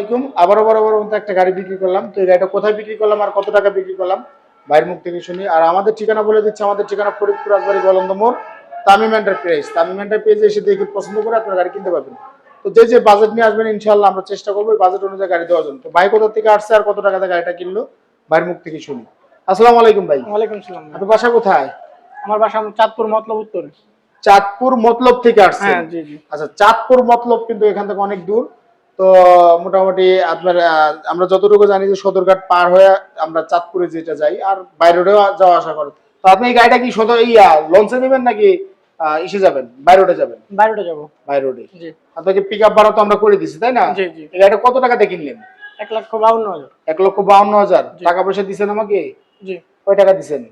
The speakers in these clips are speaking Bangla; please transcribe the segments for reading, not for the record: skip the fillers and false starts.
আলাইকুম। আবারও বরাবর মতো একটা গাড়ি বিক্রি করলাম। তো এই গাড়িটা কোথায় বিক্রি করলাম আর কত টাকা বিক্রি করলাম ভাইয়ের মুখ থেকে শুনি। আর আমাদের ঠিকানা বলে দিচ্ছি, আমাদের ঠিকানা ফরিদপুর রাজবাড়ী গলন্দ মোড়, তামিম এন্টারপ্রাইজ। তামিম এন্টারপ্রাইজে এসে দেখে পছন্দ করে আপনার গাড়ি কিনতে পারবেন। তো যে বাজেট নিয়ে আসবেন ইনশাআল্লাহ আমরা চেষ্টা করবো এই বাজেট অনুযায়ী গাড়ি দেওয়ার জন্য। তো ভাই কোথা থেকে আসছে আর কত টাকাতে গাড়িটা কিনলো ভাইয়ের মুখ থেকে শুনি। আসসালামু আলাইকুম ভাই। ওয়ালাইকুম আসসালাম। আপনার বাসা কোথায়? আমার বাসা চাঁদপুর মতলব উত্তরে। চাঁদপুর মতলব থেকে আসছে? হ্যাঁ, জি জি। আচ্ছা, চাঁদপুর মতলব কিন্তু এখান থেকে অনেক দূর। তো মোটামুটি আপনার আমরা যতটুকু জানি যে সদরঘাট পার হয়ে আমরা চাঁদপুরে যেটা যাই, আর বাইরেও যাওয়া আসা করে। তো আপনি এই গাড়িটা কি সদর লঞ্চে নেবেন নাকি ইসে যাবেন, বাই রোডে যাবেন? বাই রোডে যাবো। বাই রোডে। জি। আপনাকে পিক আপ ভাড়া তো আমরা করে দিছি, তাই না? জি জি। এই গাড়িটা কত টাকাতে কিনলেন? 1,52,000। 1,52,000 টাকা পয়সা দিচ্ছেন আমাকে? জি। কয় টাকা দিচ্ছেন?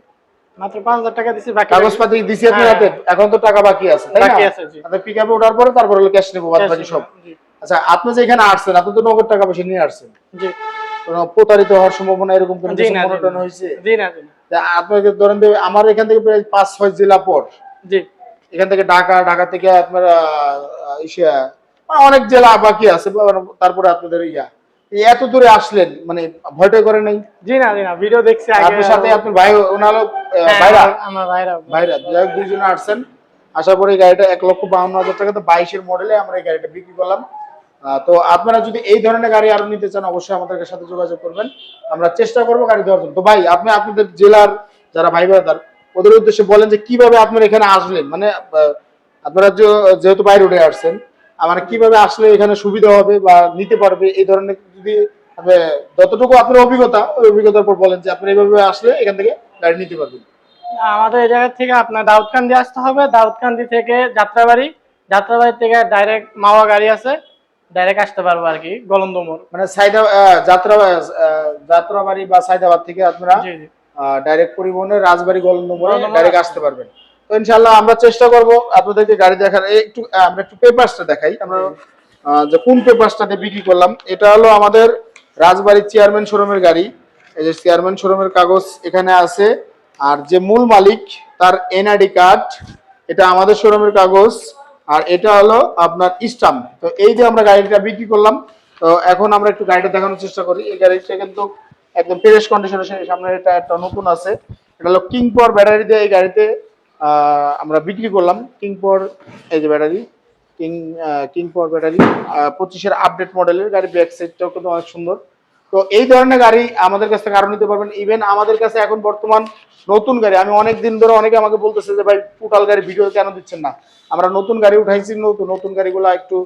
মাত্র 5,000 টাকা দিছি, বাকি কাগজপাতি দিছি আপনার হাতে, এখন তো টাকা বাকি আছে, তাই না? বাকি আছে, জি। আপনি পিক আপে ওঠার পরে তারপর হলো ক্যাশ নেবো, বাদ বাকি সব। জি আচ্ছা, আপনি যে এখানে আসছেন আপনি তো নগদ টাকা পয়সা নিয়ে আসছেন, জি। কোনো প্রতারিত হওয়ার সম্ভাবনা এরকম কোনো জি কিছু না, মনোটন হয়েছে? জি না, জি না। আপনাকে ধরেন যে আমার এখান থেকে প্রায় 5-6 জেলা পর, জি। এখান থেকে ঢাকা থেকে আপনার এশিয়া অনেক জেলা বাকি আছে, তারপরে আপনাদের এই এত দূরে আসলেন, মানে ভয়টা করে নাই? জি না, জি না, ভিডিও দেখছি আগে। আপনার সাথে আপনার ভাই ওনার হ্যাঁ, ভাইরা আমার ভাইরা। ভাইরা দুইজনে আসছেন। আশা করি গাড়িটা 1,52,000 টাকা, তো 22-এর মডেলে আমরা এই গাড়িটা বিক্রি করলাম। তো আপনারা যদি এই ধরনের গাড়ি আরো নিতে চান অবশ্যই আমাদের সাথে যোগাযোগ করবেন, আমরা চেষ্টা করবো গাড়ি দেওয়ার জন্য। তো ভাই, আপনি আপনাদের জেলার যারা ভাই ব্রাদার ওদের উদ্দেশ্যে বলেন যে কিভাবে আপনারা এখানে আসলেন, মানে আপনারা যেহেতু বাই রোডে আসছেন, আমার কিভাবে আসলে এখানে সুবিধা হবে বা নিতে পারবে, এই ধরনের যদি যতটুকু আপনার অভিজ্ঞতা, ওই অভিজ্ঞতার পর বলেন যে আপনি এইভাবে আসলে এখান থেকে গাড়ি নিতে পারবেন। আমাদের এই জায়গা থেকে আপনার দাউদকান্দি আসতে হবে, দাউদকান্দি থেকে যাত্রাবাড়ি, যাত্রাবাড়ি থেকে ডাইরেক্ট মাওয়া গাড়ি আছে, ডাইরেক্ট আসতে পারবো আর কি গলন্দ মোড়। মানে যাত্রাবাড়ি বা সাইদাবাদ থেকে আপনারা জি জি। ডাইরেক্ট পরিবহনের রাজবাড়ী গলন্দ মোড়ে ডাইরেক্ট আসতে পারবেন। তো ইনশাআল্লাহ আমরা চেষ্টা করব আপনাদেরকে গাড়ি দেখার। একটু আমরা একটু পেপারসটা দেখাই আমরা, যে কোন পেপারসটাতে বিক্রি করলাম। এটা হলো আমাদের রাজবাড়ী চেয়ারম্যান শোরুমের গাড়ি। এই যে চেয়ারম্যান শোরুমের কাগজ এখানে আছে, আর যে মূল মালিক তার এনআইডি কার্ড, এটা আমাদের শোরুমের কাগজ, আর এটা হলো আপনার স্টাম্প। তো এই যে আমরা গাড়িটা বিক্রি করলাম। তো এখন আমরা একটু গাড়িটা দেখানোর চেষ্টা করি। এই গাড়িটা কিন্তু একদম ফ্রেশ কন্ডিশনে, সামনে এটা একটা নতুন আছে। এটা হলো কিং পাওয়ার ব্যাটারি দিয়ে এই গাড়িতে আমরা বিক্রি করলাম। কিং পাওয়ার, এই যে ব্যাটারি, কিং পাওয়ার ব্যাটারি, 25-এর আপডেট মডেলের গাড়ি। ব্যাক সাইডটাও কিন্তু অনেক সুন্দর। তো এই ধরনের গাড়ি আমাদের কাছ থেকে আরো নিতে পারবেন। ইভেন আমাদের কাছে এখন বর্তমান নতুন গাড়ি, আমি অনেক দিন ধরে অনেকে আমাকে বলতেছে যে ভাই টোটাল গাড়ি ভিডিও কেন দিচ্ছেন না। আমরা নতুন গাড়ি উঠাইছি, নতুন গাড়িগুলো একটু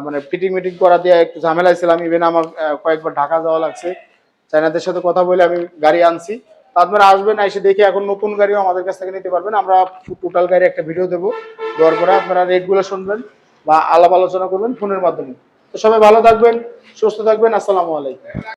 মানে ফিটিং মিটিং করা দিয়ে একটু ঝামেলা ছিলাম। ইভেন আমার কয়েকবার ঢাকা যাওয়া লাগছে, চাইনাদের সাথে কথা বলে আমি গাড়ি আনছি। আপনারা আসবেন, এসে দেখে এখন নতুন গাড়িও আমাদের কাছ থেকে নিতে পারবেন। আমরা টোটাল গাড়ি একটা ভিডিও দেবো, দেওয়ার পরে আপনারা রেটগুলো শুনবেন বা আলাপ আলোচনা করবেন ফোনের মাধ্যমে। তো সবাই ভালো থাকবেন, সুস্থ থাকবেন। আসসালামু আলাইকুম।